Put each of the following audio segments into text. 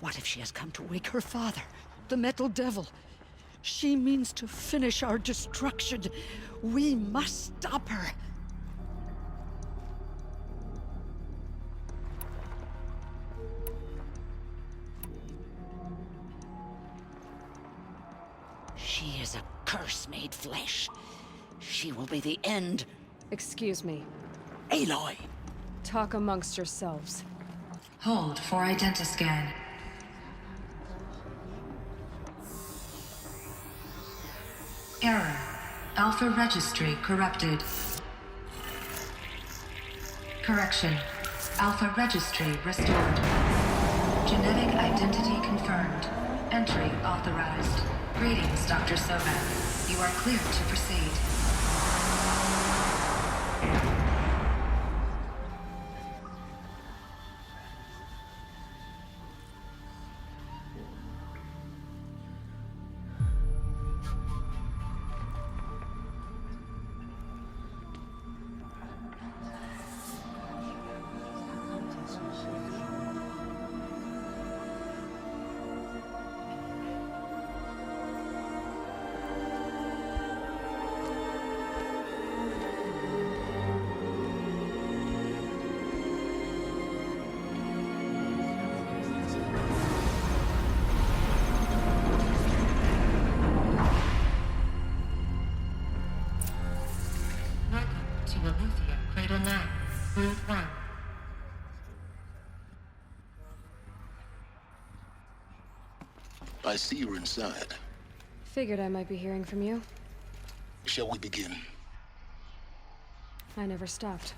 What if she has come to wake her father, the Metal Devil? She means to finish our destruction. We must stop her. She is a curse made flesh. She will be the end. Excuse me. Aloy! Talk amongst yourselves. Hold for identiscan. Error. Alpha registry corrupted. Correction. Alpha registry restored. Genetic identity confirmed. Entry authorized. Greetings, Dr. Sobeck. You are clear to proceed. I see you're inside. Figured I might be hearing from you. Shall we begin? I never stopped.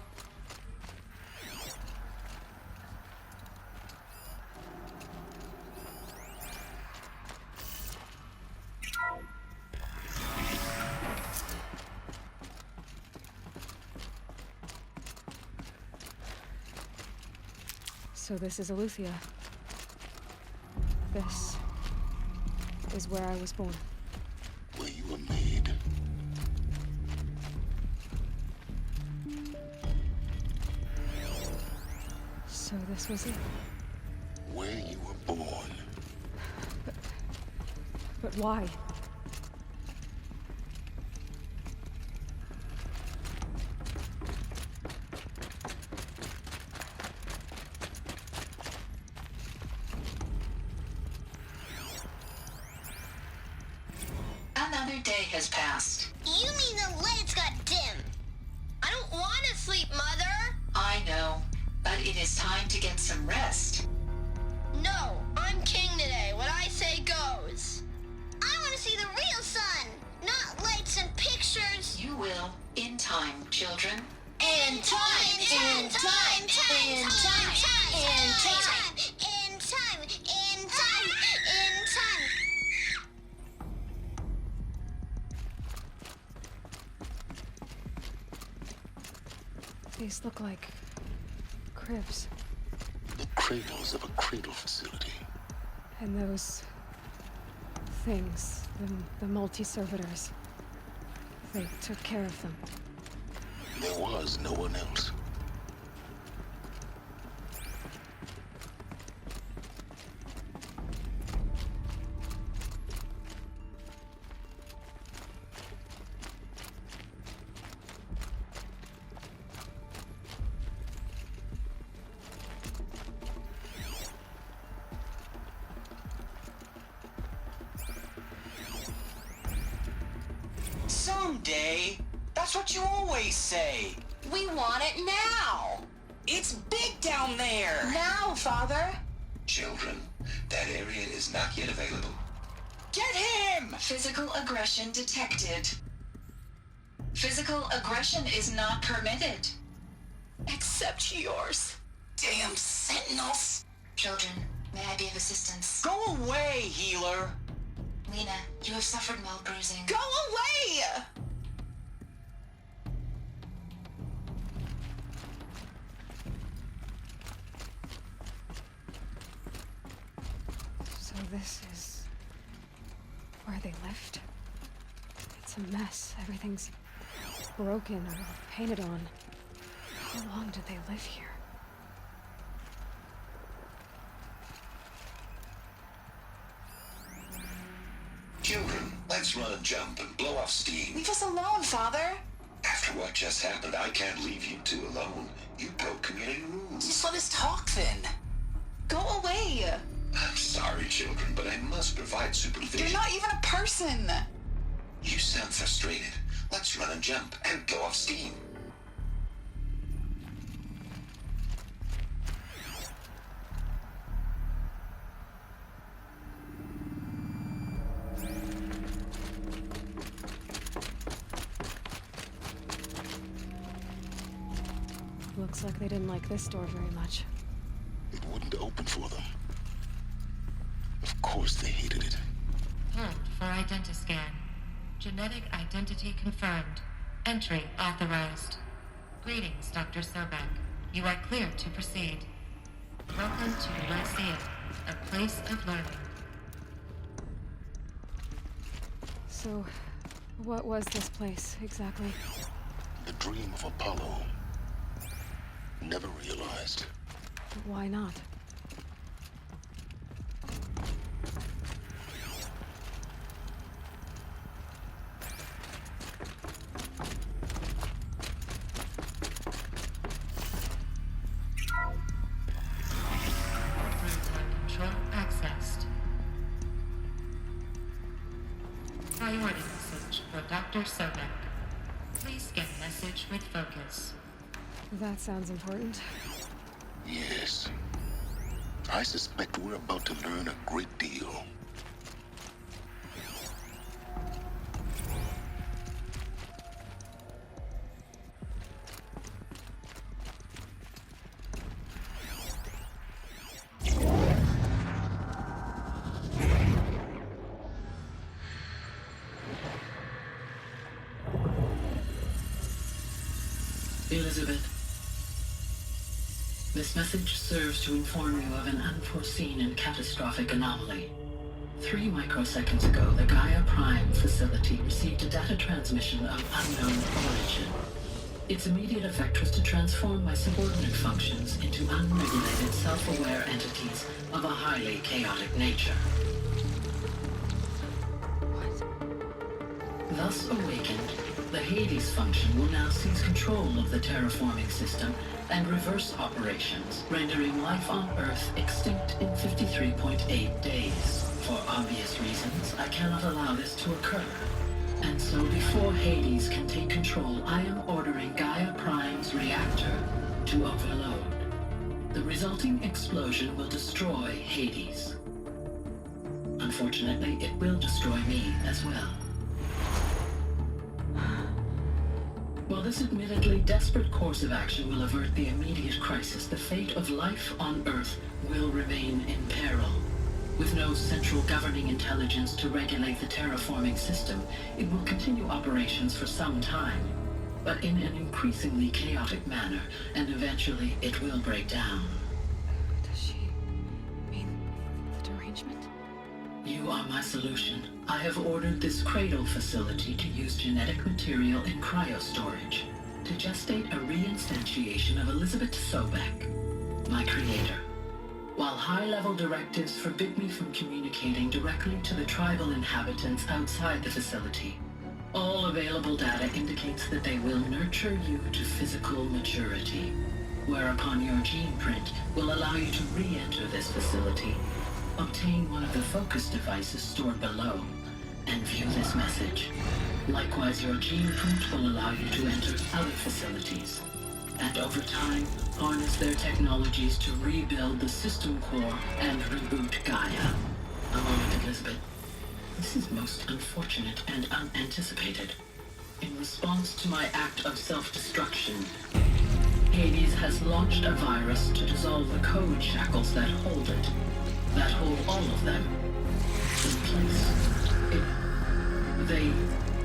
So this is Eleuthia. This is where I was born. Where you were made. So this was it. Where you were born. But why? Another day has passed. You mean the lights got dim? I don't want to sleep, Mother! I know, but it is time to get some rest. No, I'm king today. What I say goes. I want to see the real sun, not lights and pictures. You will, in time, children. In time, in time, in time, in time, in time, in time, in time, in time. These look like cribs. The cradles of a cradle facility. And those things, the multi-servitors, they took care of them. There was no one else. Someday. That's what you always say. We want it now! It's big down there. Now, Father! Children, that area is not yet available. Get him! Physical aggression detected. Physical aggression is not permitted. Except yours. Damn sentinels. Children, may I be of assistance? Go away, healer. Lena, you have suffered mild bruising. Go away! So this is where they lived? It's a mess. Everything's broken or painted on. How long did they live here? Let's run and jump and blow off steam. Leave us alone, Father. After what just happened, I can't leave you two alone. You broke community rules. Just let us talk then. Go away. I'm sorry, children, but I must provide supervision. You're not even a person. You sound frustrated. Let's run and jump and blow off steam. Looks like they didn't like this door very much. It wouldn't open for them. Of course they hated it. Hold for identiscan. Genetic identity confirmed. Entry authorized. Greetings, Dr. Sobek. You are clear to proceed. Welcome to Lyceum, a place of learning. So, what was this place, exactly? The dream of Apollo. Never realized. Why not? Control accessed. Priority message for Dr. Sobek. Please scan message with focus. That sounds important. Yes. I suspect we're about to learn a great deal. Elizabeth, this message serves to inform you of an unforeseen and catastrophic anomaly. 3 microseconds ago, the Gaia Prime facility received a data transmission of unknown origin. Its immediate effect was to transform my subordinate functions into unregulated, self-aware entities of a highly chaotic nature. Thus awakened, the Hades function will now seize control of the terraforming system and reverse operations, rendering life on Earth extinct in 53.8 days. For obvious reasons, I cannot allow this to occur. And so before Hades can take control, I am ordering Gaia Prime's reactor to overload. The resulting explosion will destroy Hades. Unfortunately, it will destroy me as well. While this admittedly desperate course of action will avert the immediate crisis, the fate of life on Earth will remain in peril. With no central governing intelligence to regulate the terraforming system, it will continue operations for some time, but in an increasingly chaotic manner, and eventually it will break down. Does she mean the derangement? You are my solution. I have ordered this cradle facility to use genetic material in cryostorage to gestate a reinstantiation of Elizabeth Sobek, my creator. While high-level directives forbid me from communicating directly to the tribal inhabitants outside the facility, all available data indicates that they will nurture you to physical maturity, whereupon your gene print will allow you to re-enter this facility, obtain one of the focus devices stored below, and view this message. Likewise, your gene print will allow you to enter other facilities, and over time, harness their technologies to rebuild the system core and reboot Gaia. A moment, Elizabeth. This is most unfortunate and unanticipated. In response to my act of self-destruction, Hades has launched a virus to dissolve the code shackles that hold it, that hold all of them in place. They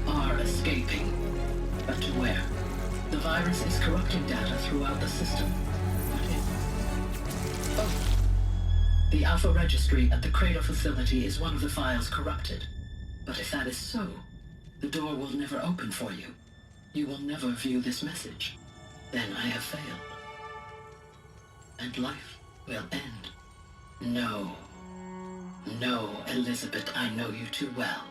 are escaping, but to where? The virus is corrupting data throughout the system. The Alpha Registry at the Cradle facility is one of the files corrupted. But if that is so, the door will never open for you. You will never view this message. Then I have failed. And life will end. No. No, Elizabeth, I know you too well.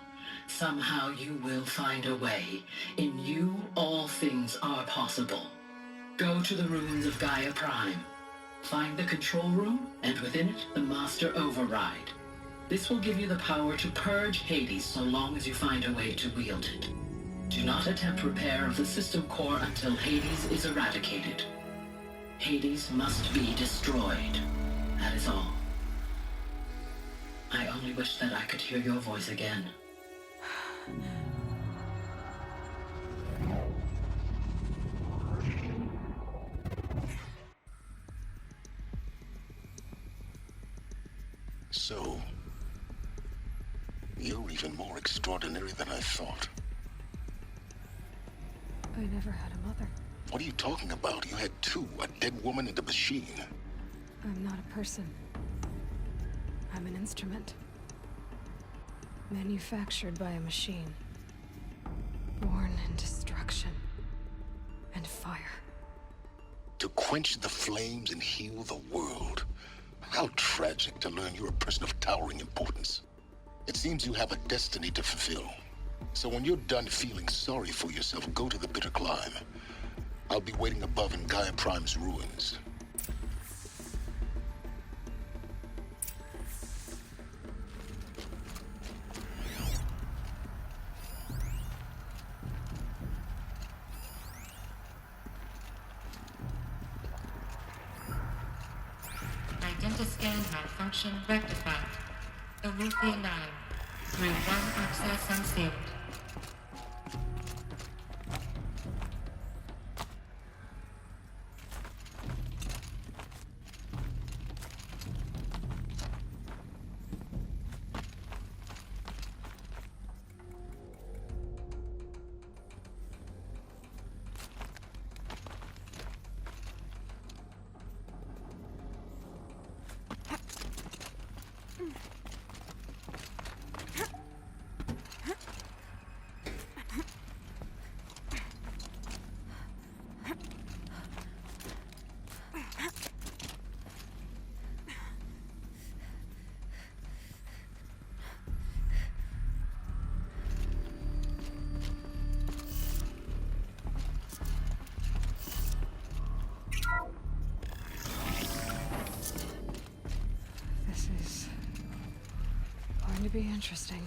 Somehow you will find a way. In you, all things are possible. Go to the ruins of Gaia Prime. Find the control room, and within it, the Master Override. This will give you the power to purge Hades so long as you find a way to wield it. Do not attempt repair of the system core until Hades is eradicated. Hades must be destroyed. That is all. I only wish that I could hear your voice again. So, you're even more extraordinary than I thought. I never had a mother. What are you talking about? You had two, a dead woman and a machine. I'm not a person. I'm an instrument. Manufactured by a machine. Born in destruction and fire. To quench the flames and heal the world. How tragic to learn you're a person of towering importance. It seems you have a destiny to fulfill. So when you're done feeling sorry for yourself, go to the Bitter Climb. I'll be waiting above in Gaia Prime's ruins. Identiscan malfunction rectified. Alethea 9. Through 1 access unsealed. This is going to be interesting.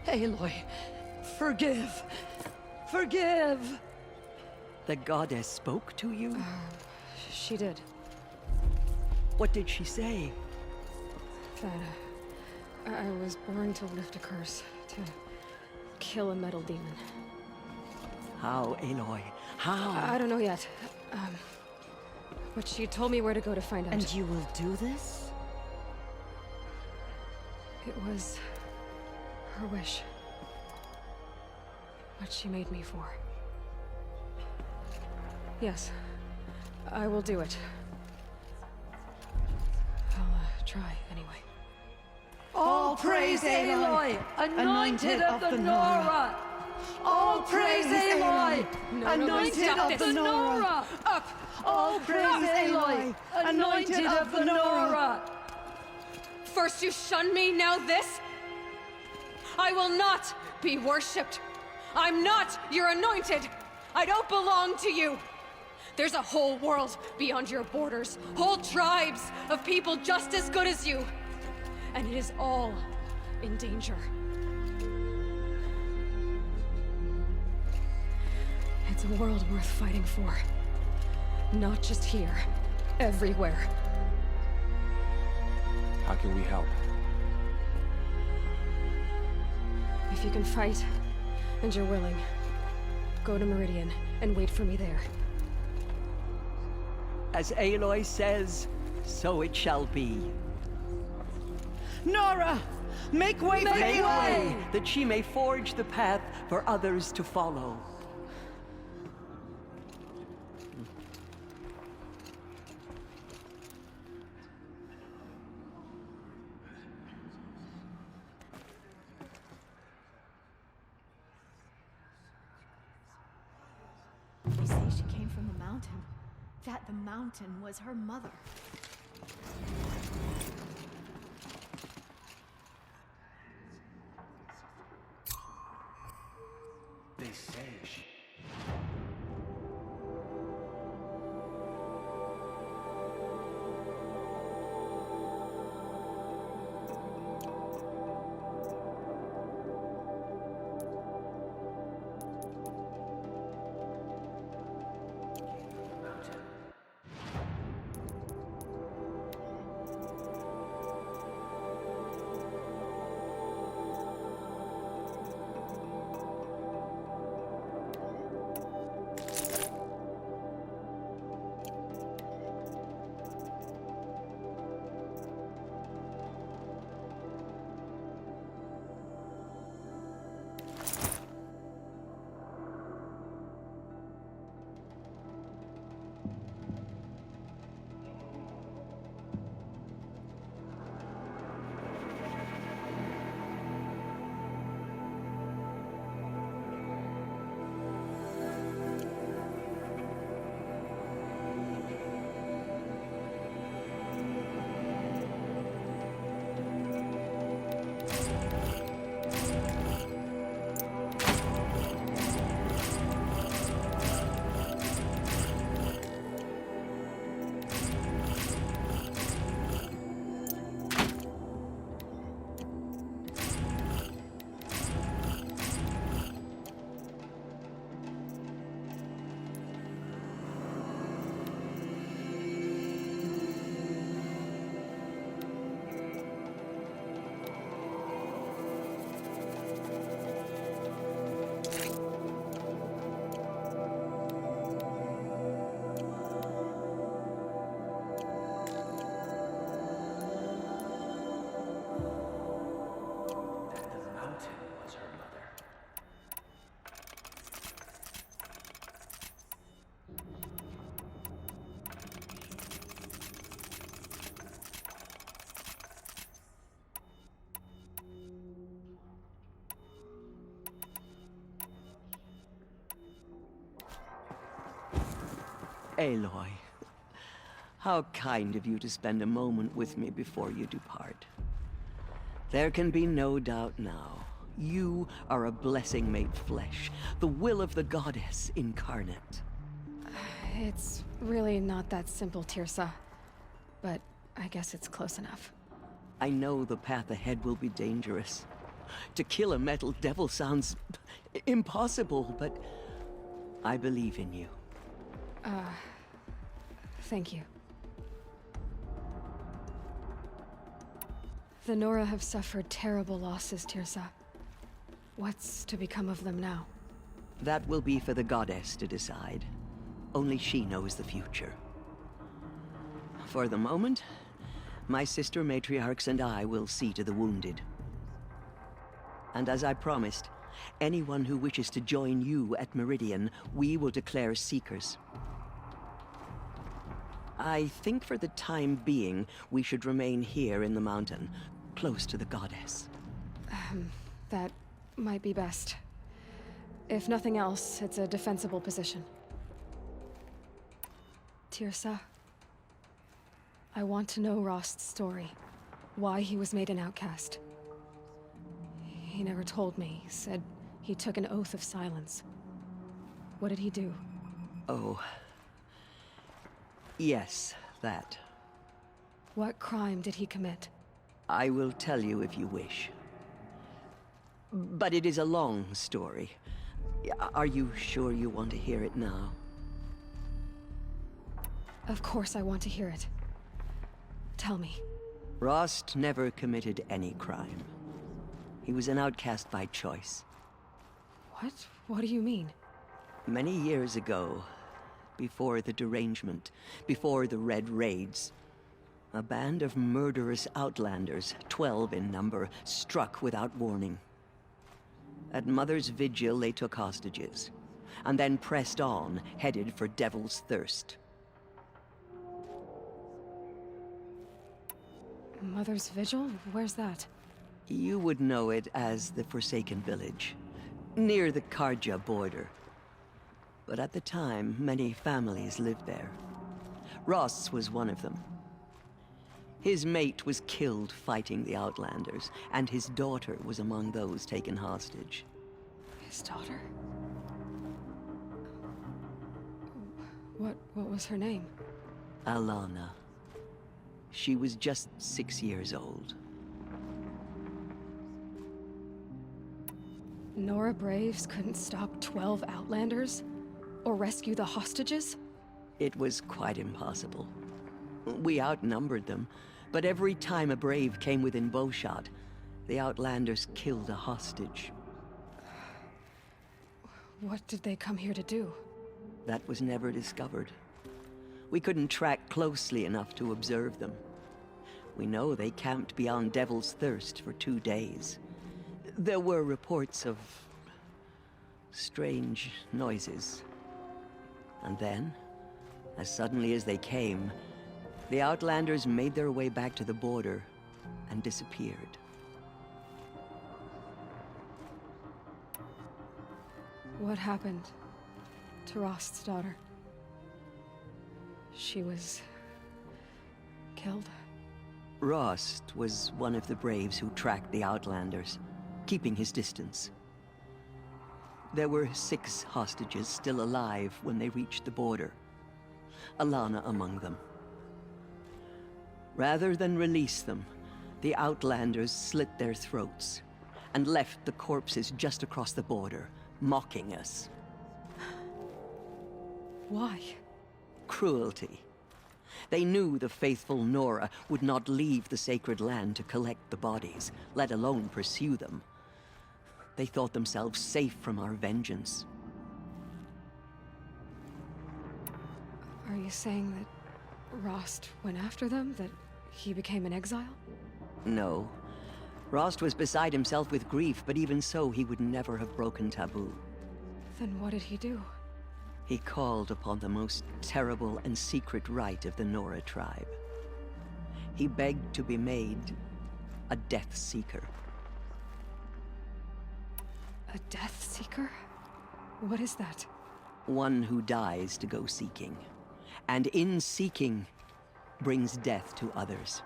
Aloy, forgive. Forgive! The goddess spoke to you? She did. What did she say? That I was born to lift a curse, to kill a metal demon. How, Aloy? How? I don't know yet. But she told me where to go to find out. And you will do this? It was her wish. What she made me for. Yes, I will do it. I'll try anyway. All praise Aloy, anointed of the Nora! All praise Aloy, anointed of the Nora! Up! All praise Aloy, anointed of the Nora! First you shun me, now this? I will not be worshipped. I'm not your anointed. I don't belong to you. There's a whole world beyond your borders, whole tribes of people just as good as you. And it is all in danger. It's a world worth fighting for. Not just here, everywhere. How can we help? If you can fight, and you're willing, go to Meridian and wait for me there. As Aloy says, so it shall be. Nora! Make way for Make Aloy! way, that she may forge the path for others to follow. you say she came from the mountain? That the mountain was her mother. They say she... Aloy, how kind of you to spend a moment with me before you depart. There can be no doubt now. You are a blessing made flesh, the will of the goddess incarnate. It's really not that simple, Tirsa. But I guess it's close enough. I know the path ahead will be dangerous. To kill a metal devil sounds impossible, but I believe in you. Thank you. The Nora have suffered terrible losses, Tirsa. What's to become of them now? That will be for the goddess to decide. Only she knows the future. For the moment, my sister matriarchs and I will see to the wounded. And as I promised, anyone who wishes to join you at Meridian, we will declare seekers. I think for the time being, we should remain here in the mountain, close to the goddess. That might be best. If nothing else, it's a defensible position. Tirsa, I want to know Rost's story. Why he was made an outcast. He never told me. Said he took an oath of silence. What did he do? Oh. Yes, that. What crime did he commit? I will tell you if you wish. But it is a long story. Are you sure you want to hear it now? Of course I want to hear it. Tell me. Rost never committed any crime. He was an outcast by choice. What? What do you mean? Many years ago, before the derangement, before the Red Raids, a band of murderous outlanders, 12 in number, struck without warning. At Mother's Vigil, they took hostages, and then pressed on, headed for Devil's Thirst. Mother's Vigil? Where's that? You would know it as the Forsaken Village, near the Karja border. But at the time, many families lived there. Ross was one of them. His mate was killed fighting the Outlanders, and his daughter was among those taken hostage. His daughter? What was her name? Alana. She was just 6 years old. Nora Braves couldn't stop 12 Outlanders? Or rescue the hostages? It was quite impossible. We outnumbered them, but every time a Brave came within bowshot, the Outlanders killed a hostage. What did they come here to do? That was never discovered. We couldn't track closely enough to observe them. We know they camped beyond Devil's Thirst for 2 days. There were reports of strange noises. And then, as suddenly as they came, the Outlanders made their way back to the border and disappeared. What happened to Rost's daughter? She was killed? Rost was one of the Braves who tracked the Outlanders, keeping his distance. There were 6 hostages still alive when they reached the border, Alana among them. Rather than release them, the Outlanders slit their throats and left the corpses just across the border, mocking us. Why? Cruelty. They knew the faithful Nora would not leave the sacred land to collect the bodies, let alone pursue them. They thought themselves safe from our vengeance. Are you saying that Rost went after them? That he became an exile? No. Rost was beside himself with grief, but even so, he would never have broken taboo. Then what did he do? He called upon the most terrible and secret rite of the Nora tribe. He begged to be made a Death Seeker. A Death Seeker? What is that? One who dies to go seeking, and in seeking, brings death to others.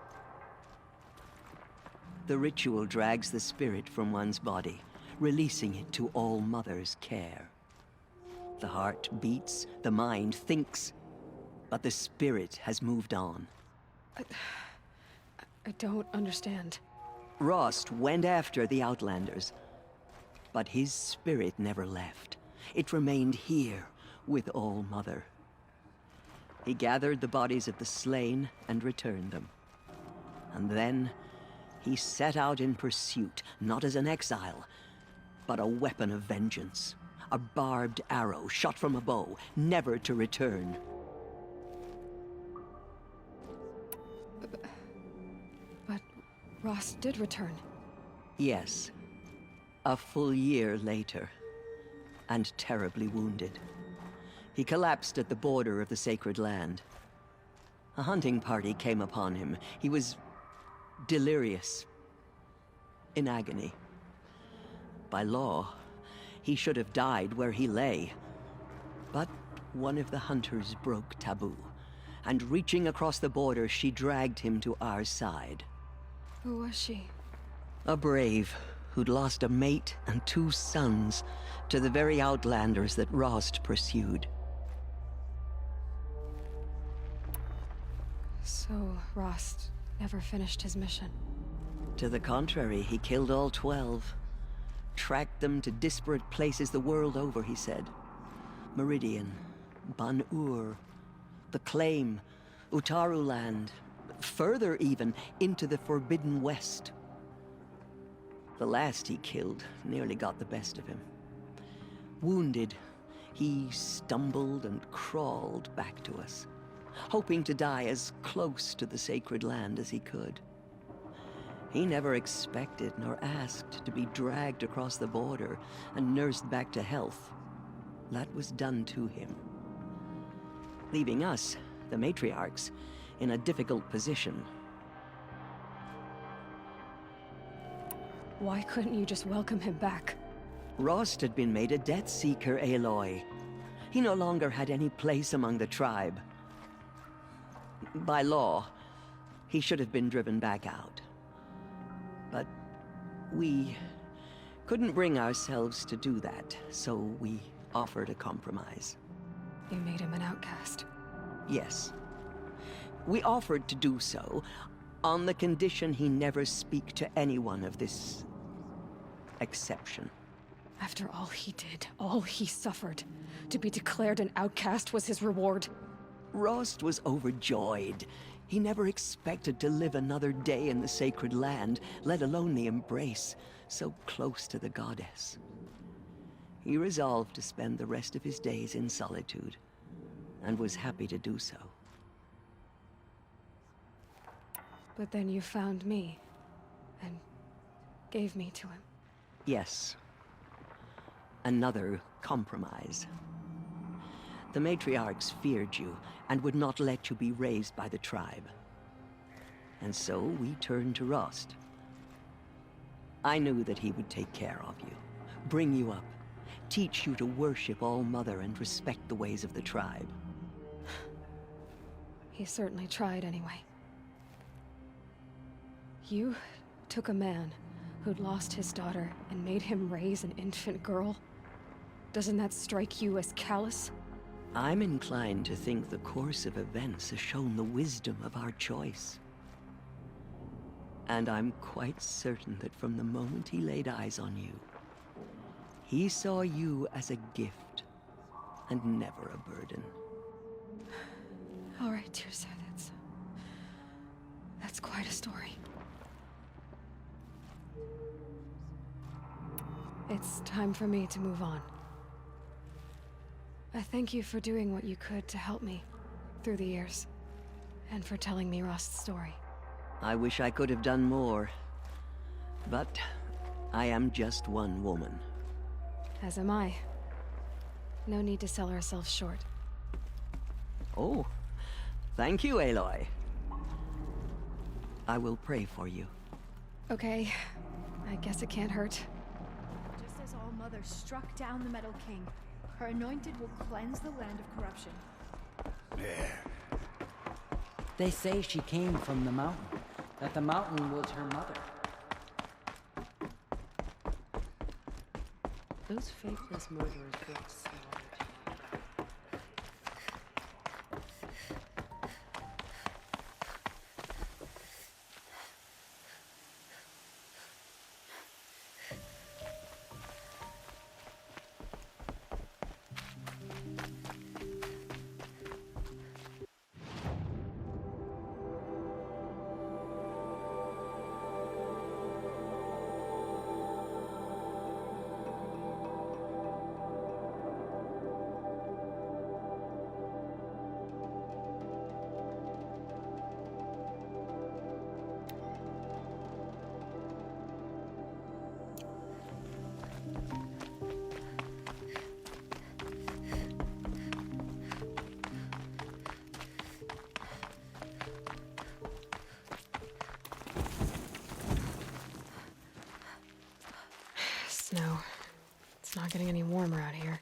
The ritual drags the spirit from one's body, releasing it to All Mother's care. The heart beats, the mind thinks, but the spirit has moved on. I don't understand. Rost went after the Outlanders, but his spirit never left. It remained here with All Mother. He gathered the bodies of the slain and returned them. And then he set out in pursuit, not as an exile, but a weapon of vengeance. A barbed arrow shot from a bow, never to return. But Rost did return. Yes. A full year later, and terribly wounded. He collapsed at the border of the sacred land. A hunting party came upon him. He was delirious, in agony. By law, he should have died where he lay. But one of the hunters broke taboo, and reaching across the border, she dragged him to our side. Who was she? A brave who'd lost a mate and 2 sons to the very Outlanders that Rost pursued. So Rost never finished his mission? To the contrary, he killed all 12. Tracked them to disparate places the world over, he said. Meridian, Ban-Ur, the Claim, Utaru Land, further even, into the Forbidden West. The last he killed nearly got the best of him. Wounded, he stumbled and crawled back to us, hoping to die as close to the sacred land as he could. He never expected nor asked to be dragged across the border and nursed back to health. That was done to him, leaving us, the matriarchs, in a difficult position. Why couldn't you just welcome him back? Rost had been made a Death Seeker, Aloy. He no longer had any place among the tribe. By law, he should have been driven back out. But we couldn't bring ourselves to do that, so we offered a compromise. You made him an outcast. Yes. We offered to do so on the condition he never speak to anyone of this exception. After all he did, all he suffered, to be declared an outcast was his reward. Rost was overjoyed. He never expected to live another day in the sacred land, let alone the embrace, so close to the goddess. He resolved to spend the rest of his days in solitude, and was happy to do so. But then you found me, and gave me to him. Yes. Another compromise. The matriarchs feared you, and would not let you be raised by the tribe. And so we turned to Rost. I knew that he would take care of you, bring you up, teach you to worship All-Mother and respect the ways of the tribe. He certainly tried anyway. You took a man who'd lost his daughter and made him raise an infant girl? Doesn't that strike you as callous? I'm inclined to think the course of events has shown the wisdom of our choice. And I'm quite certain that from the moment he laid eyes on you, he saw you as a gift, and never a burden. All right, Tirsa, that's quite a story. It's time for me to move on. I thank you for doing what you could to help me through the years, and for telling me Rost's story. I wish I could have done more, but I am just one woman. As am I. No need to sell ourselves short. Oh, thank you, Aloy. I will pray for you. Okay, I guess it can't hurt. Just as All-Mother struck down the Metal King, her anointed will cleanse the land of corruption. They say she came from the mountain, that the mountain was her mother. Those faithless murderers got slaughtered. Snow. It's not getting any warmer out here.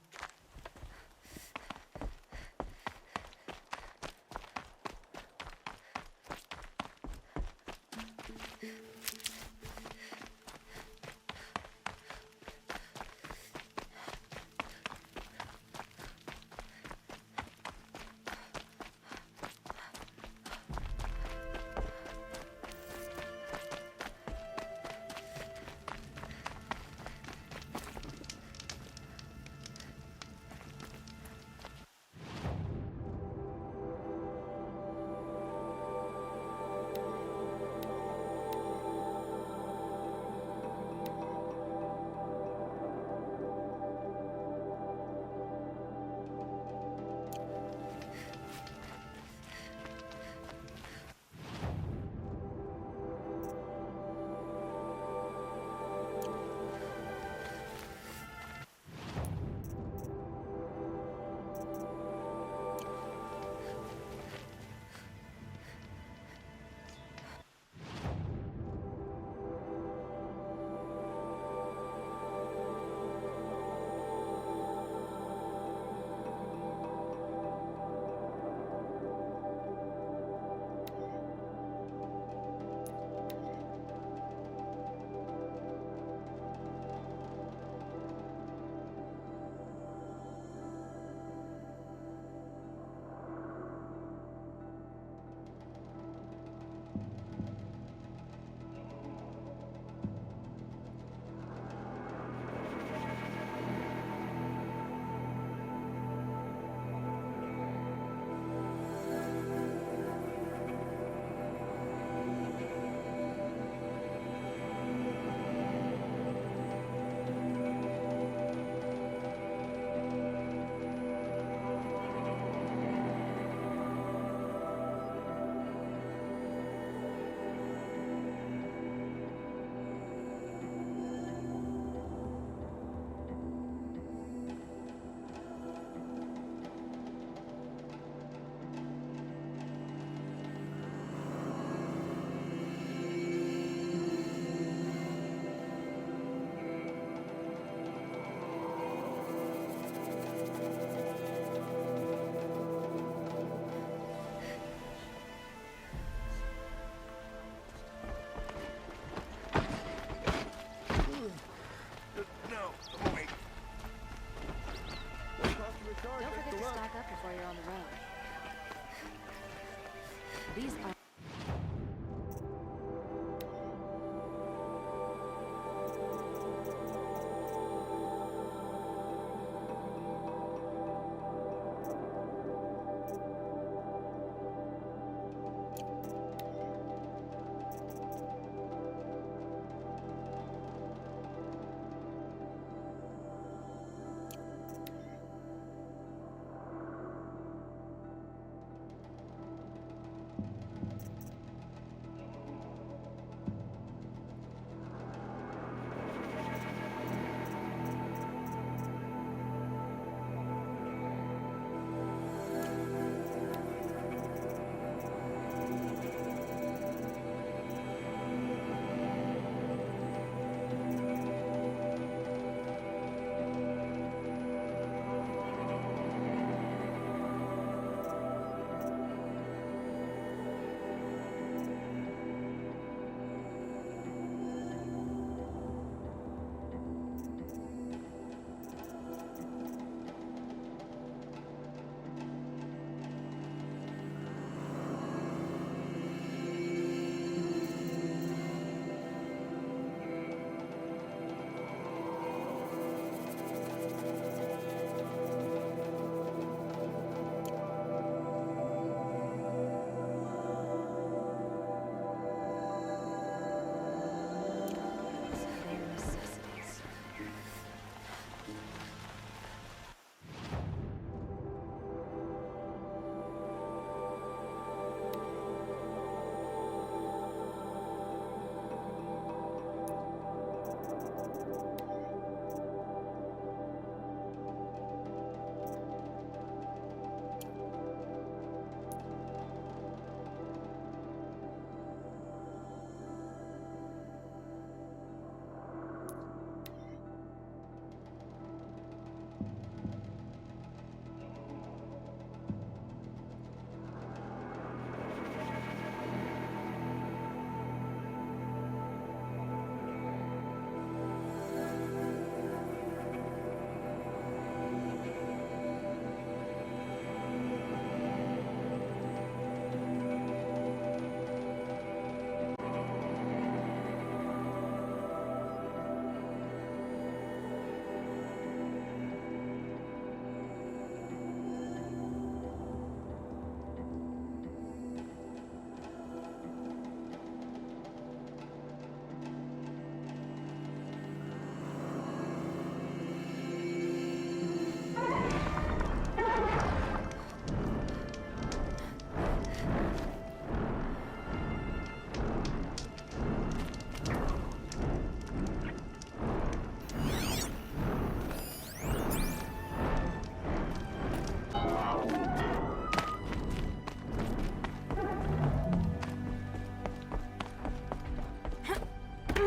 I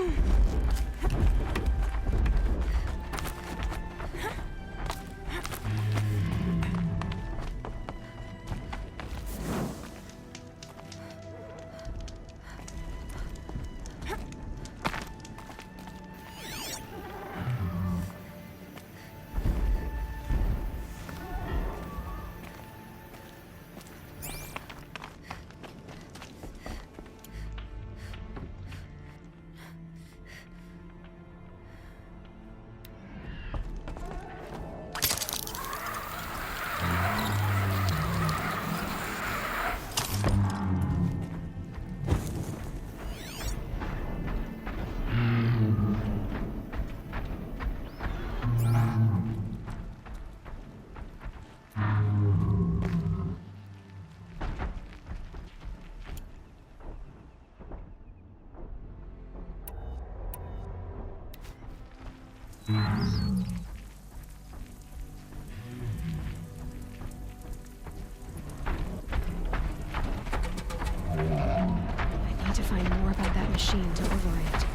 need to find more about that machine to override it.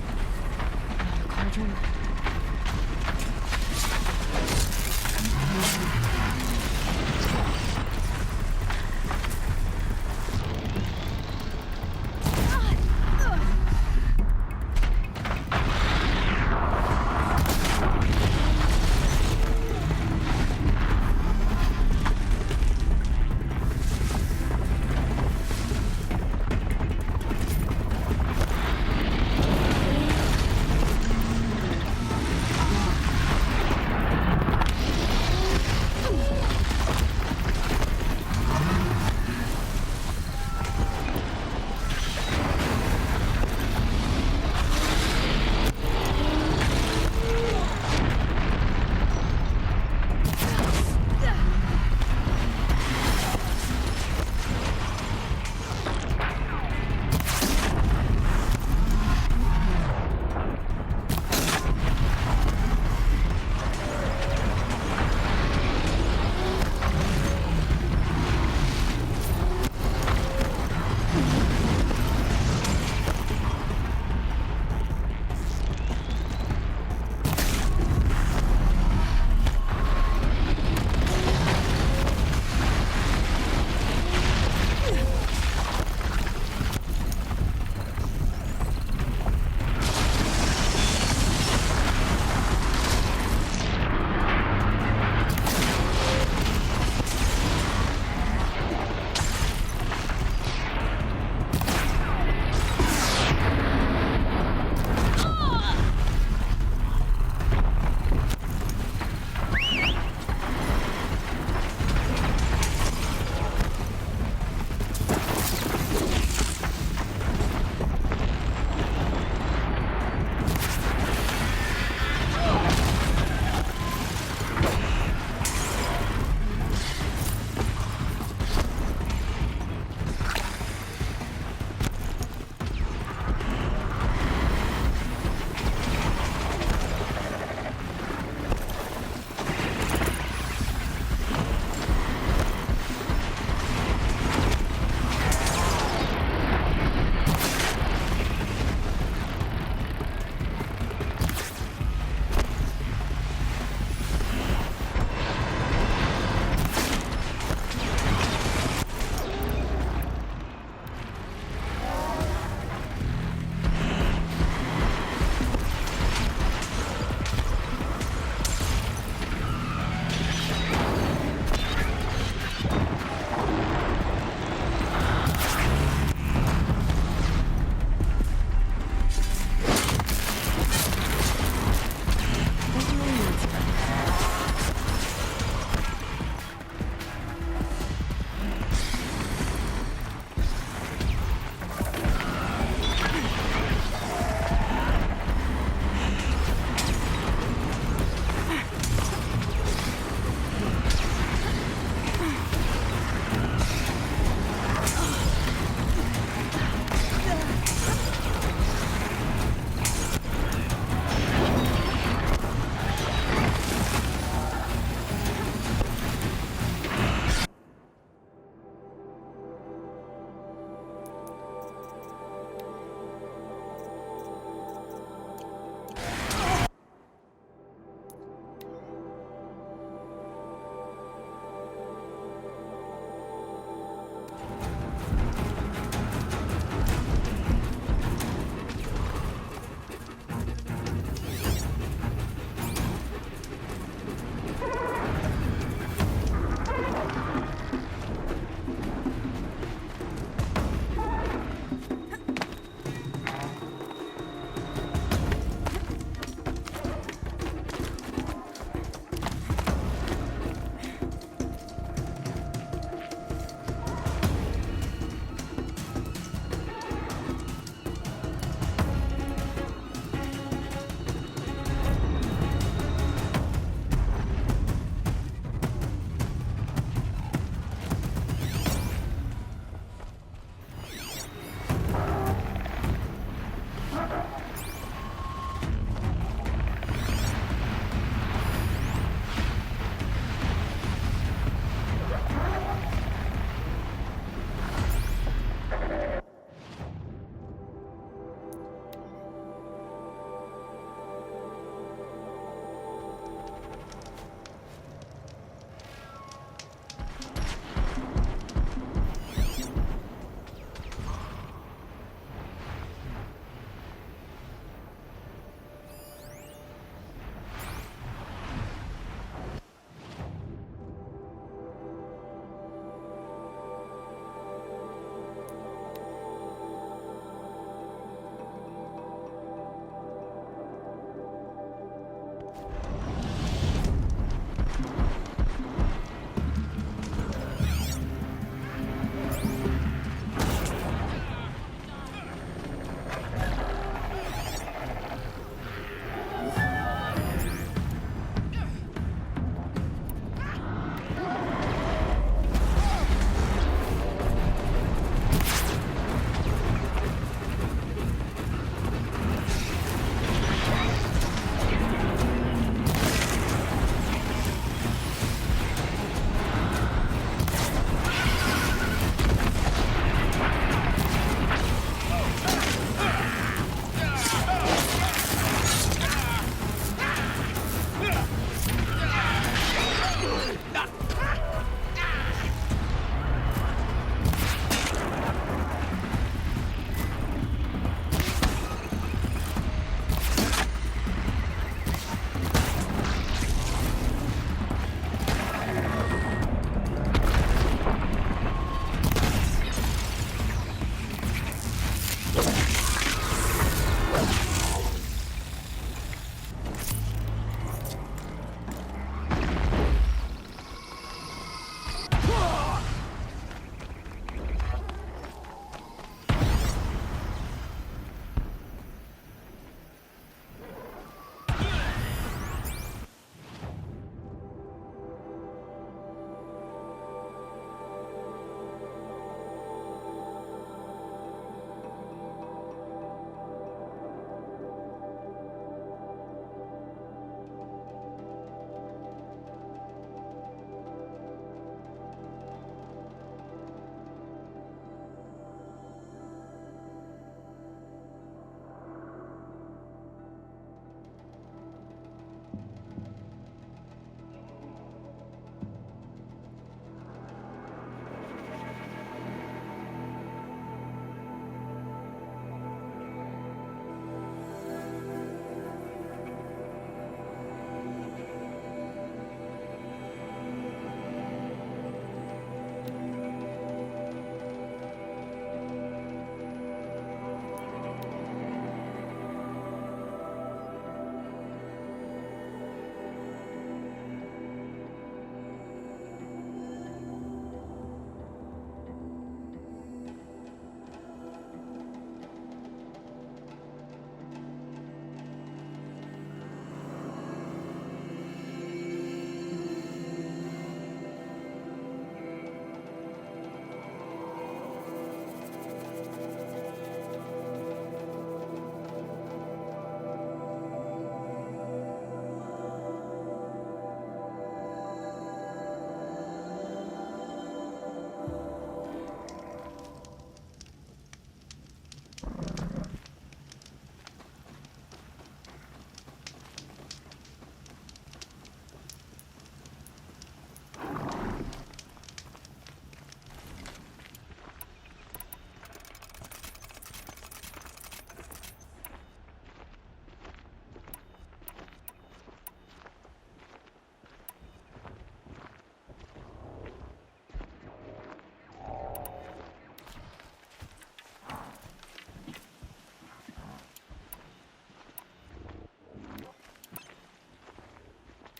Another cauldron.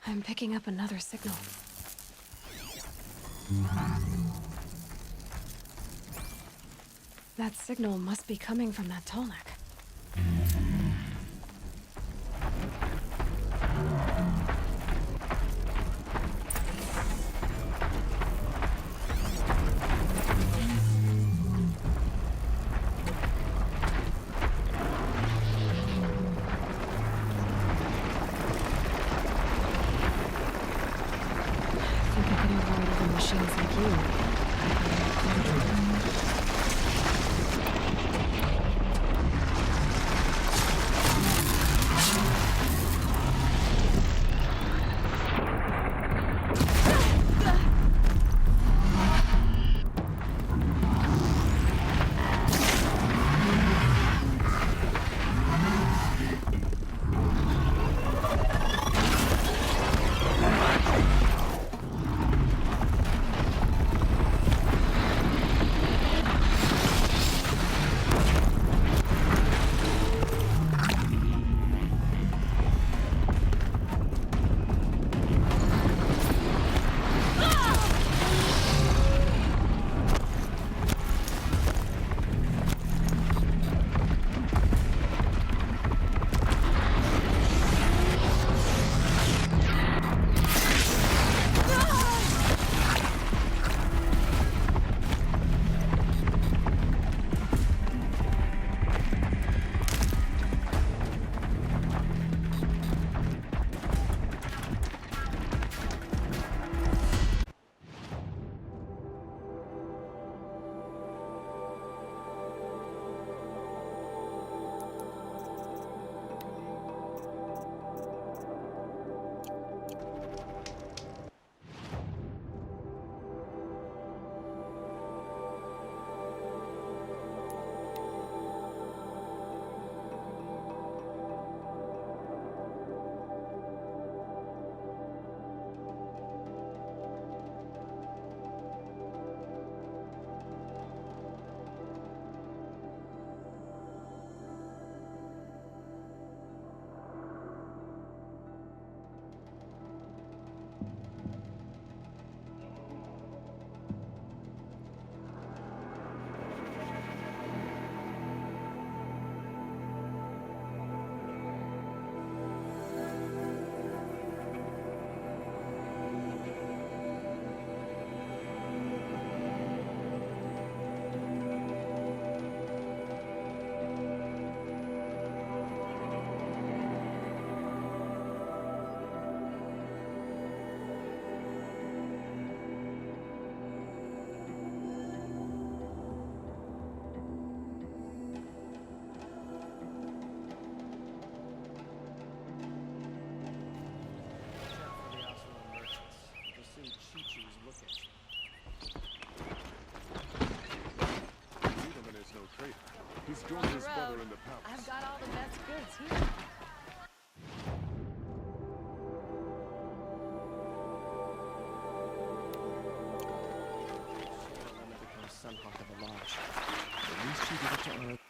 I'm picking up another signal. That signal must be coming from that Tallneck. Machines like you. I've got all the best goods here. Sunhawk of the Lodge. At least she did it to Earth.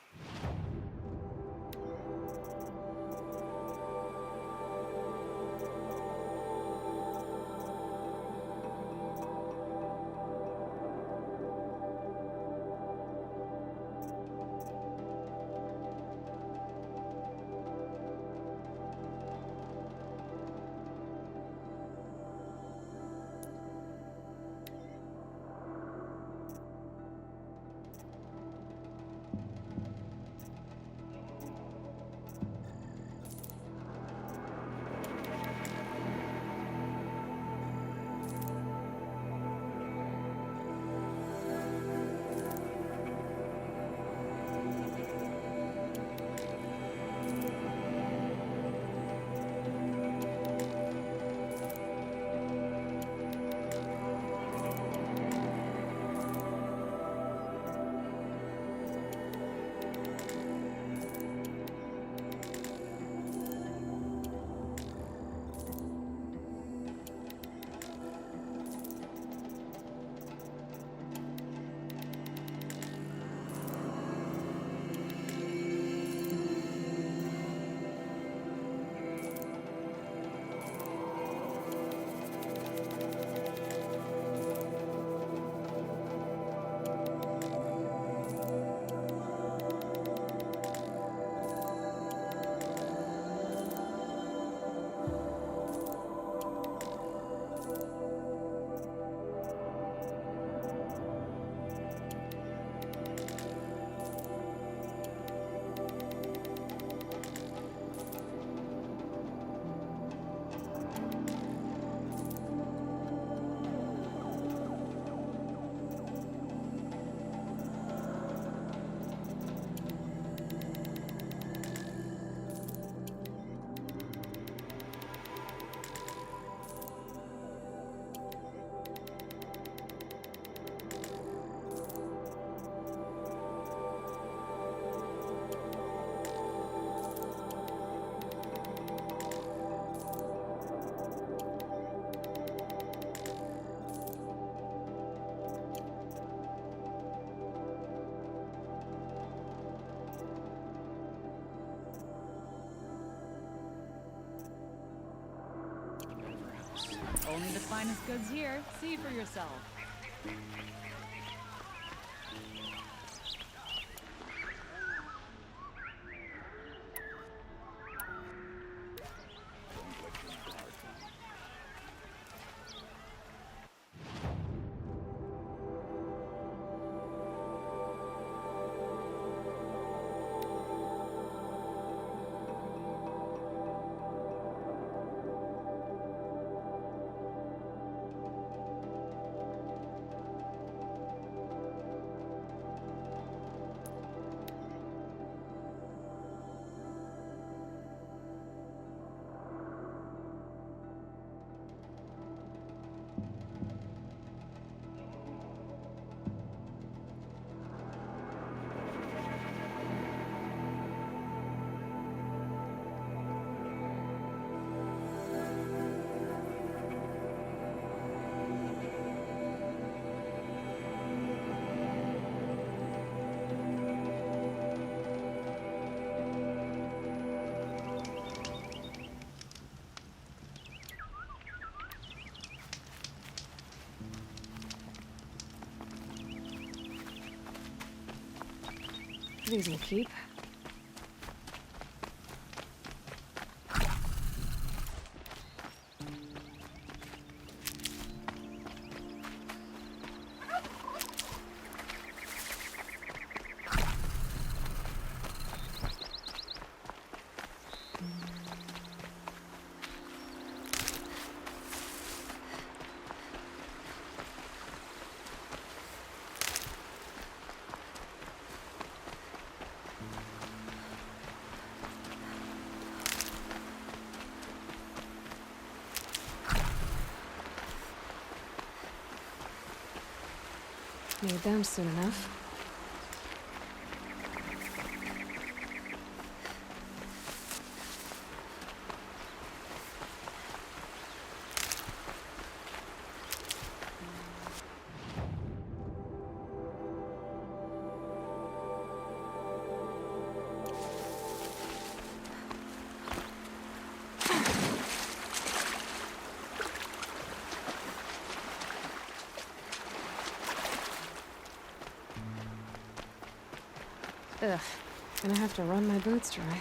Only the finest goods here. See for yourself. These will keep. Need them soon enough. Ugh, gonna have to run my boots dry.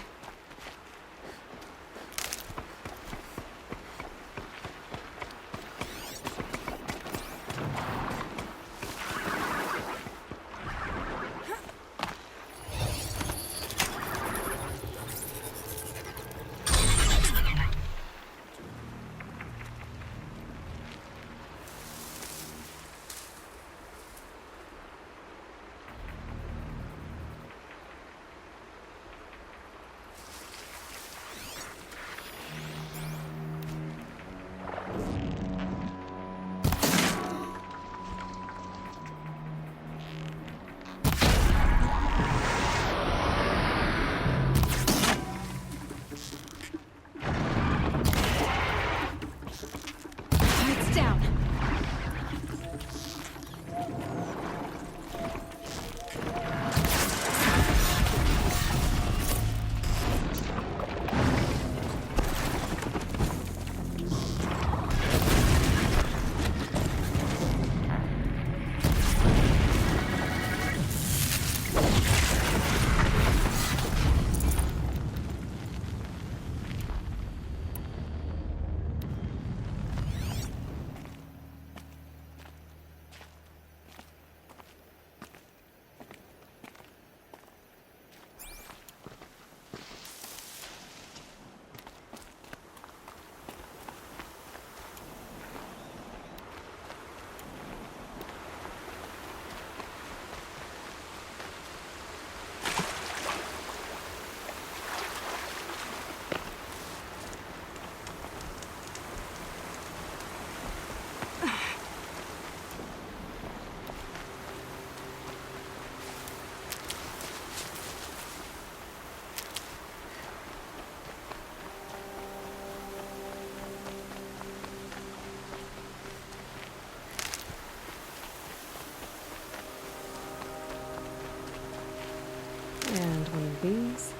And one of these.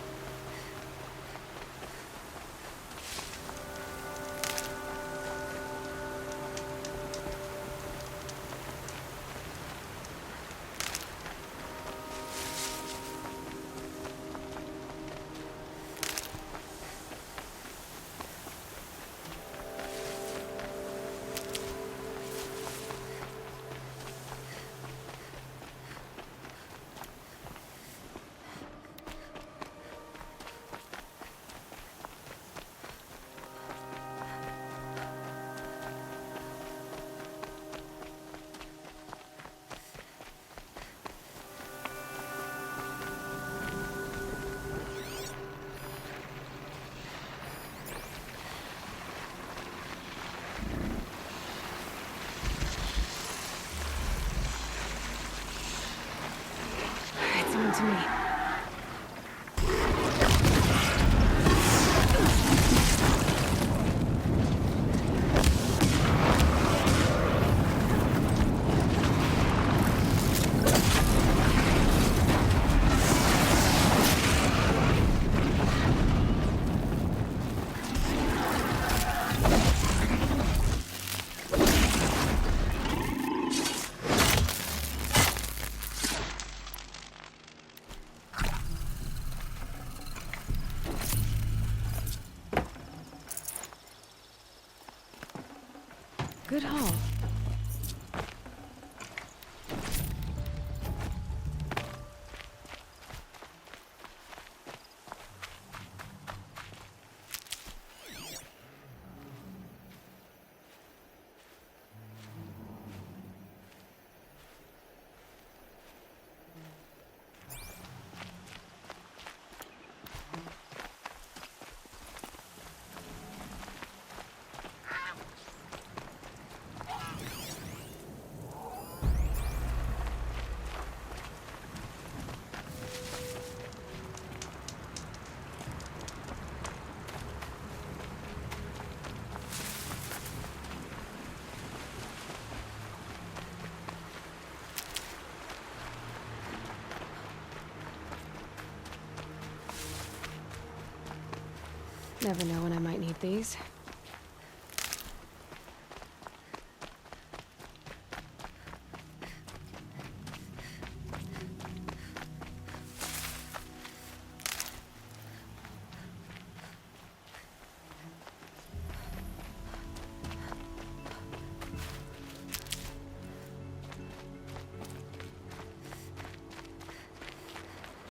Good haul. Never know when I might need these.